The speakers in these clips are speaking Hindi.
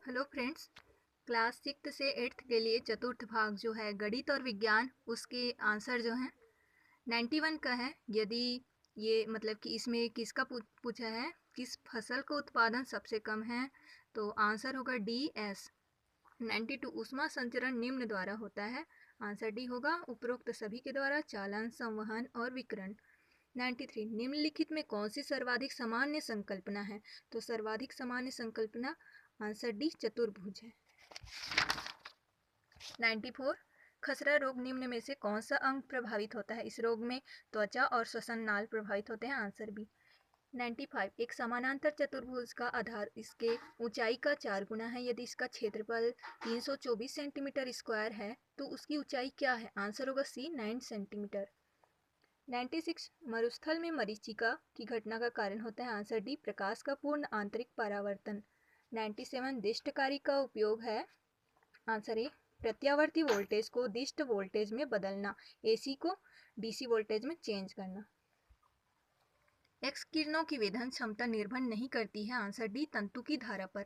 Hello friends. क्लास 6 से 8th के लिए चतुर्थ भाग जो है गणित और विज्ञान, उसके आंसर जो हैं 91 का है। यदि ये मतलब कि इसमें किसका पूछा है, किस फसल का उत्पादन सबसे कम है, तो आंसर होगा डी एस। 92 ऊष्मा संचरण निम्न द्वारा होता है। आंसर डी होगा, उपरोक्त सभी के द्वारा चालन, संवहन और विकिरण। 93 निम्नलिखित में कौन सी सर्वाधिक सामान्य संकल्पना है, तो सर्वाधिक सामान्य संकल्पना आंसर डी चतुर्भुज है। 94 खसरा रोग निम्न में से कौन सा अंग प्रभावित होता है, इस रोग में त्वचा और श्वसन नाल प्रभावित होते हैं। Answer B. 95 एक समानांतर चतुर्भुज का आधार इसके ऊंचाई का 4 गुना है। यदि इसका क्षेत्रफल 324 सेंटीमीटर स्क्वायर है तो उसकी ऊंचाई क्या है। आंसर होगा सी 9 सेंटीमीटर। 96 मरुस्थल में मरीचिका की घटना का कारण होता है। आंसर डी प्रकाश का पूर्ण आंतरिक परावर्तन। 97 दिष्टकारी का उपयोग है। आंसर ए प्रत्यावर्ती वोल्टेज को दिष्ट वोल्टेज में बदलना, एसी को डीसी वोल्टेज में चेंज करना। एक्स किरणों की वेधन क्षमता निर्भर नहीं करती है। आंसर डी तंतु की धारा पर।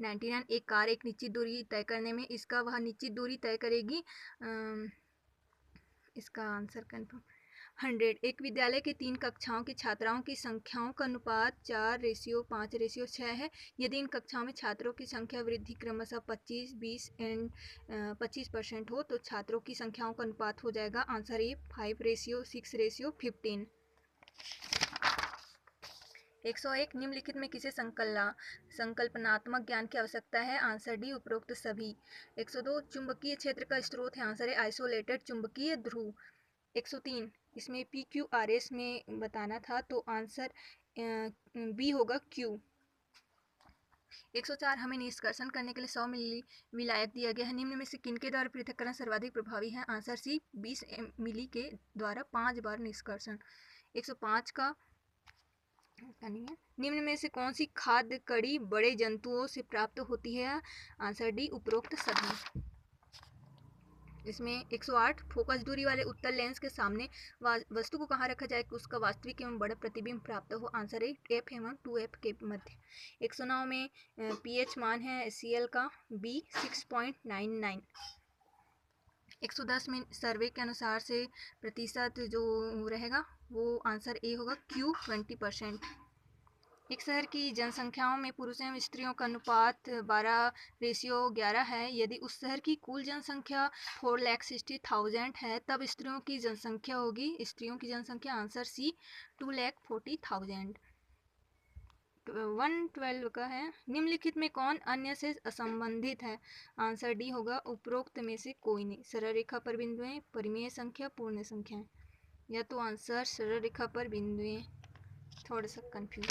99 एक कार एक निश्चित दूरी तय करने में इसका वह निश्चित दूरी तय करेगी। इसका आंसर कंफर्म। 100 एक विद्यालय के 3 कक्षाओं की छात्राओं की संख्याओं का अनुपात 4:5:6 है। यदि इन कक्षाओं में छात्रों की संख्या वृद्धि क्रमशः 25, 20 एंड 25% हो तो छात्रों की संख्याओं का अनुपात हो जाएगा। Answer A 5:6:15। 101 निम्नलिखित में किसे संकल्पनात्मक ज्ञान की आवश्यकता है। आंसर डी उपरोक्त सभी। 102 चुंबकीय क्षेत्र का स्रोत है। आंसर है आइसोलेटेड चुंबकीय ध्रुव। 103 इसमें पी क्यू आर एस में बताना था तो आंसर बी होगा क्यू। 104 हमें निष्कर्षण करने के लिए 100 मिली विलायक दिया गया है। निम्न में से किनके द्वारा पृथक्करण सर्वाधिक प्रभावी है। आंसर सी 20 मिली के द्वारा 5 बार निष्कर्षण। 105 का नहीं है। निम्न में से कौन सी खाद्य कड़ी बड़े जंतुओं से प्राप्त होती है। आंसर डी उपरोक्त सभी। इसमें 108 फोकस दूरी वाले उत्तल लेंस के सामने वस्तु को कहाँ रखा जाए कि उसका वास्तविक एवं बड़ा प्रतिबिंब प्राप्त हो। आंसर है एफ एवं 2F के मध्य। 109 में पीएच मान है Cl का बी 6.99। 110 में सर्वे के अनुसार से प्रतिशत जो रहेगा वो आंसर ए होगा Q 20%। एक शहर की जनसंख्याओं में पुरुषों एवं स्त्रियों का अनुपात 12:11 है। यदि उस शहर की कुल जनसंख्या 4,60,000 है तब स्त्रियों की जनसंख्या होगी, स्त्रियों की जनसंख्या आंसर सी 2,40,000। 112 का है निम्नलिखित में कौन अन्य से असंबंधित है। आंसर डी होगा उपरोक्त में से कोई नहीं। सरल रेखा पर बिंदुएं, परिमेय संख्या, पूर्ण संख्याएं, या तो आंसर सरल रेखा पर बिंदुएं। थोड़ा सा कंफ्यूज।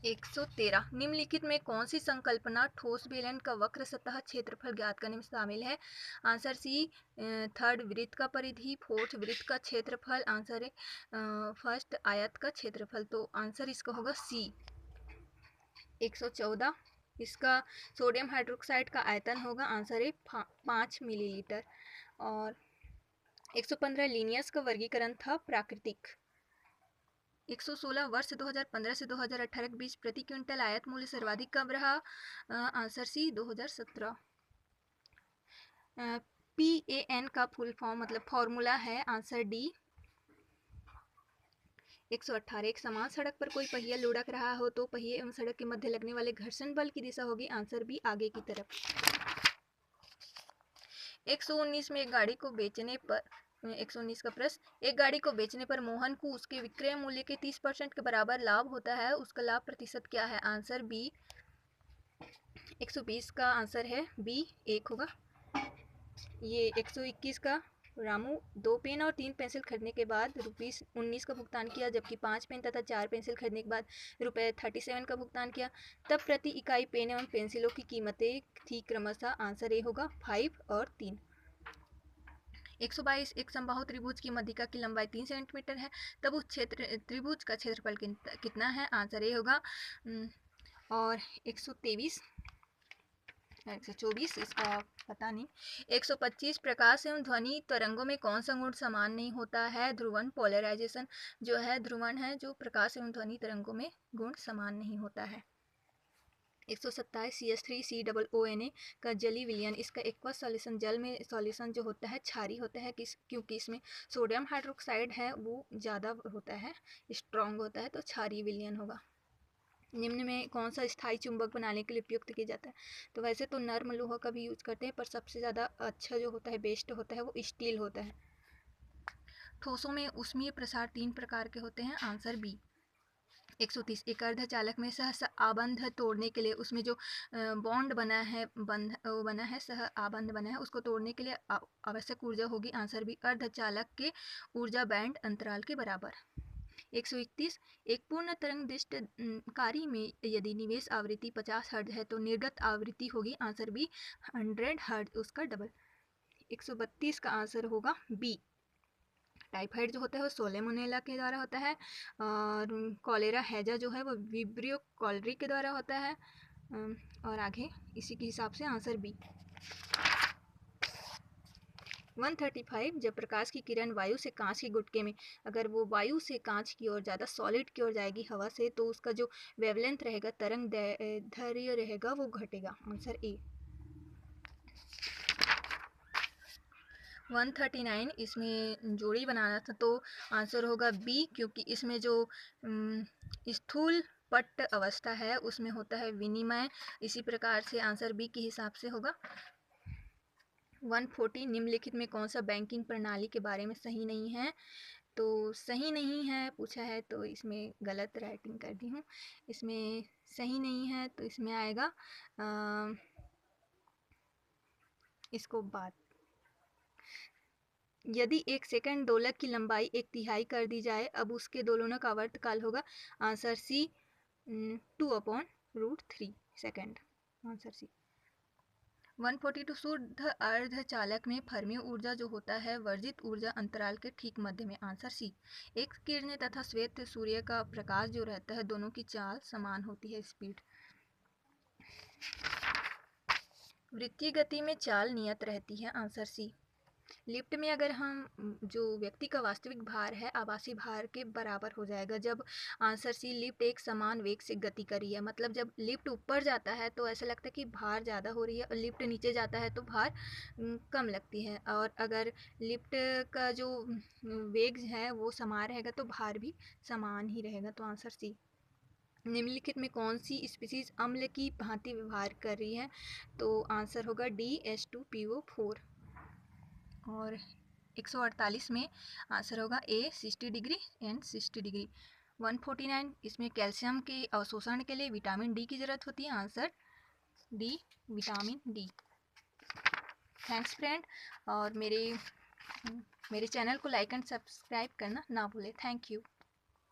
113 निम्नलिखित में कौन सी संकल्पना ठोस बेलन का वक्र सतह क्षेत्रफल ज्ञात करने में शामिल है। आंसर सी थर्ड वृत्त का परिधि, फोर्थ वृत्त का क्षेत्रफल, आंसर है फर्स्ट आयत का क्षेत्रफल, तो आंसर इसका होगा सी। 114 इसका सोडियम हाइड्रोक्साइड का आयतन होगा। आंसर है 5 मिलीलीटर। और 115 लीनियस का वर्गीकरण था प्राकृतिक। 116 वर्ष 2015 से 2018 के बीच प्रति क्विंटल आयात मूल्य सर्वाधिक कब रहा। Answer C 2017। PAN का फुल फॉर्म मतलब फॉर्मूला है। Answer D. 118 एक समान सड़क पर कोई पहिया लुढ़क रहा हो तो पहिए एवं सड़क के मध्य लगने वाले घर्षण बल की दिशा होगी। आंसर बी आगे की तरफ। 119 में एक गाड़ी को बेचने पर 119 का प्रश्न, एक गाड़ी को बेचने पर मोहन को उसके विक्रय मूल्य के 30% के बराबर लाभ होता है, उसका लाभ प्रतिशत क्या है। Answer B. 120 का आंसर है बी 1 होगा। ये 121 का रामू 2 पेन और 3 पेंसिल खरीदने के बाद ₹19 का भुगतान किया, जबकि 5 पेन तथा 4 पेंसिल खरीदने के बाद ₹37 का भुगतान किया। तब प्रति इकाई पेन एवं पेंसिलों की कीमतें थी क्रमशः। आंसर ए होगा 5 और 3। 122 एक समबाहु त्रिभुज की मध्यिका की लंबाई 3 सेंटीमीटर है, तब उस त्रिभुज का क्षेत्रफल कितना है। आंसर ए होगा। और 123 124 इसका पता नहीं। 125 प्रकाश एवं ध्वनि तरंगों में कौन सा गुण समान नहीं होता है। ध्रुवण पोलराइजेशन जो है ध्रुवण है जो प्रकाश एवं ध्वनि तरंगों में गुण समान नहीं होता है। 127 CH3COONA का जली विलयन, इसका एक्वा सॉल्यूशन जल में सॉल्यूशन जो होता है क्षारी होता है, क्योंकि इसमें सोडियम हाइड्रोक्साइड है वो ज़्यादा होता है, स्ट्रॉन्ग होता है, तो क्षारी विलयन होगा। निम्न में कौन सा स्थायी चुंबक बनाने के लिए उपयुक्त किया जाता है? तो वैसे तो नर्म लोहा का भी यूज करते हैं, पर सबसे ज़्यादा अच्छा जो होता है, बेस्ट होता है, वो स्टील होता है। ठोसों में ऊष्मीय प्रसार 3 प्रकार के होते हैं, आंसर बी। 130 एक अर्धचालक में सह आबंध तोड़ने के लिए उसमें जो बॉन्ड बना है, सह आबंध बना है, उसको तोड़ने के लिए आवश्यक ऊर्जा होगी, आंसर बी। अर्धचालक के ऊर्जा बैंड अंतराल के बराबर। 131 एक पूर्ण तरंग दृष्ट कारी में यदि निवेश आवृत्ति 50 हर्ट्ज है तो निर्गत आवृत्ति होगी, आंसर बी 100 हर्ट्ज, उसका डबल। 132 का आंसर होगा बी। टाइफाइड जो होता है वो सोलेमोनेला के द्वारा होता है, और कॉलेरा हैजा जो है वो विब्रियो कॉलरी के द्वारा होता है, और आगे इसी के हिसाब से आंसर बी। 135 जब प्रकाश की किरण वायु से कांच के गुटके में, अगर वो वायु से कांच की ओर ज़्यादा सॉलिड की ओर जाएगी हवा से, तो उसका जो वेवलेंथ रहेगा, तरंग दैर्ध्य रहेगा, वो घटेगा, आंसर ए। 139 इसमें जोड़ी बनाना था, तो आंसर होगा बी, क्योंकि इसमें जो स्थूल पट्ट अवस्था है उसमें होता है विनिमय, इसी प्रकार से आंसर बी के हिसाब से होगा। 140 निम्नलिखित में कौन सा बैंकिंग प्रणाली के बारे में सही नहीं है? तो सही नहीं है पूछा है, तो इसमें गलत राइटिंग कर दी हूँ, इसमें सही नहीं है, तो इसमें आएगा इसको बाद। यदि 1 सेकंड दोलक की लंबाई 1/3 कर दी जाए, अब उसके दोलनों का आवर्तकाल होगा, answer C 2/√3 second, answer C. 142 शुद्ध अर्धचालक में फर्मी ऊर्जा जो होता है वर्जित ऊर्जा अंतराल के ठीक मध्य में, आंसर सी। एक किरण तथा श्वेत सूर्य का प्रकाश जो रहता है दोनों की चाल समान होती है, स्पीड। वृत्तीय गति में चाल नियत रहती है, आंसर सी। लिफ्ट में अगर हम जो व्यक्ति का वास्तविक भार है आभासी भार के बराबर हो जाएगा, जब आंसर सी लिफ्ट एक समान वेग से गति कर रही है, मतलब जब लिफ्ट ऊपर जाता है तो ऐसा लगता है कि भार ज़्यादा हो रही है, और लिफ्ट नीचे जाता है तो भार कम लगती है, और अगर लिफ्ट का जो वेग है वो समान रहेगा तो भार भी समान ही रहेगा, तो आंसर सी। निम्नलिखित में कौन सी स्पीसीज अम्ल की भांति व्यवहार कर रही है? तो आंसर होगा डी H2PO4। और 148 में आंसर होगा ए 60 डिग्री एंड 60 डिग्री। 149 इसमें कैल्शियम के अवशोषण के लिए विटामिन डी की ज़रूरत होती है, answer D vitamin D. Thanks friend, और मेरे चैनल को लाइक एंड सब्सक्राइब करना ना भूलें। Thank you.